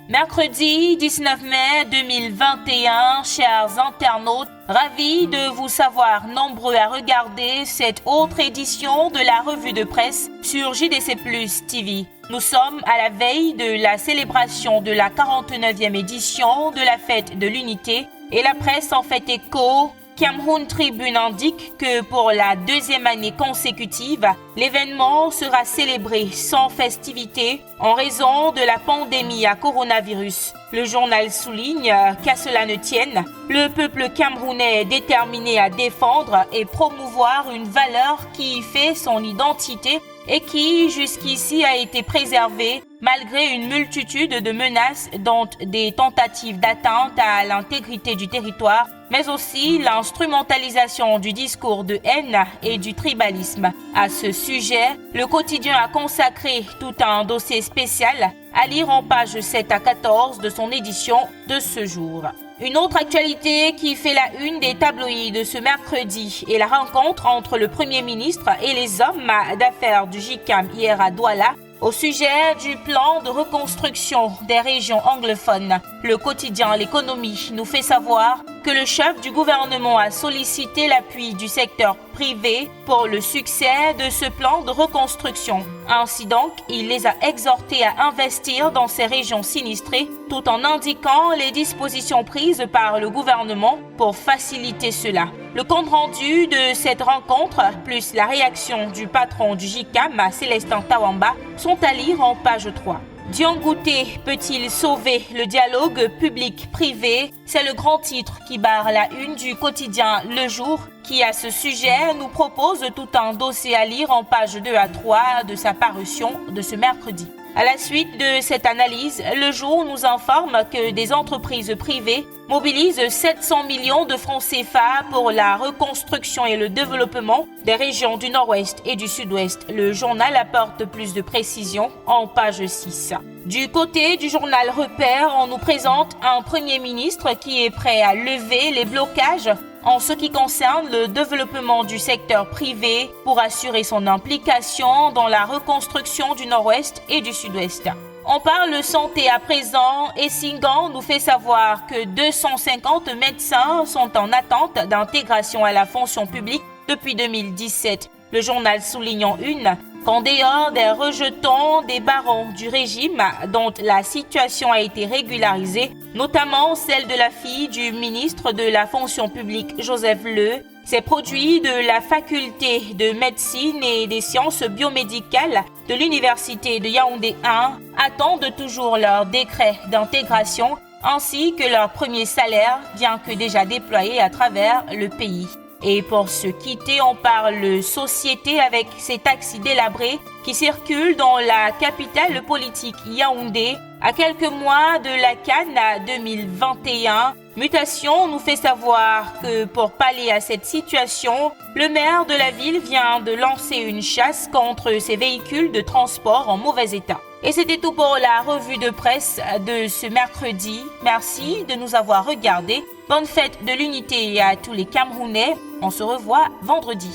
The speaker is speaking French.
Mercredi 19 mai 2021, chers internautes, ravis de vous savoir nombreux à regarder cette autre édition de la revue de presse sur JDC Plus TV. Nous sommes à la veille de la célébration de la 49e édition de la Fête de l'Unité et la presse en fait écho. Cameroun Tribune indique que pour la deuxième année consécutive, l'événement sera célébré sans festivité en raison de la pandémie à coronavirus. Le journal souligne qu'à cela ne tienne, le peuple camerounais est déterminé à défendre et promouvoir une valeur qui fait son identité et qui jusqu'ici a été préservée malgré une multitude de menaces dont des tentatives d'atteinte à l'intégrité du territoire, mais aussi l'instrumentalisation du discours de haine et du tribalisme. À ce sujet, le quotidien a consacré tout un dossier spécial à lire en pages 7 à 14 de son édition de ce jour. Une autre actualité qui fait la une des tabloïds de ce mercredi est la rencontre entre le Premier ministre et les hommes d'affaires du JICAM hier à Douala au sujet du plan de reconstruction des régions anglophones. Le quotidien L'économie nous fait savoir que le chef du gouvernement a sollicité l'appui du secteur privé pour le succès de ce plan de reconstruction. Ainsi donc, il les a exhortés à investir dans ces régions sinistrées tout en indiquant les dispositions prises par le gouvernement pour faciliter cela. Le compte-rendu de cette rencontre, plus la réaction du patron du JICAM, Célestin Tawamba, sont à lire en page 3. Dion Ngouté peut-il sauver le dialogue public-privé? C'est le grand titre qui barre la une du quotidien Le Jour, qui à ce sujet nous propose tout un dossier à lire en pages 2 à 3 de sa parution de ce mercredi. À la suite de cette analyse, Le Jour nous informe que des entreprises privées mobilisent 700 millions de francs CFA pour la reconstruction et le développement des régions du Nord-Ouest et du Sud-Ouest. Le journal apporte plus de précisions en page 6. Du côté du journal Repère, on nous présente un Premier ministre qui est prêt à lever les blocages en ce qui concerne le développement du secteur privé pour assurer son implication dans la reconstruction du Nord-Ouest et du Sud-Ouest. On parle santé à présent et Singan nous fait savoir que 250 médecins sont en attente d'intégration à la fonction publique depuis 2017. Le journal souligne en une qu'en dehors des rejetons des barons du régime dont la situation a été régularisée, notamment celle de la fille du ministre de la fonction publique Joseph Leu, ces produits de la faculté de médecine et des sciences biomédicales de l'université de Yaoundé 1 attendent toujours leur décret d'intégration ainsi que leur premier salaire, bien que déjà déployé à travers le pays. Et pour se quitter, on parle société avec ces taxis délabrés qui circulent dans la capitale politique Yaoundé à quelques mois de la CAN 2021. Mutation nous fait savoir que pour pallier à cette situation, le maire de la ville vient de lancer une chasse contre ces véhicules de transport en mauvais état. Et c'était tout pour la revue de presse de ce mercredi. Merci de nous avoir regardés. Bonne fête de l'unité à tous les Camerounais. On se revoit vendredi.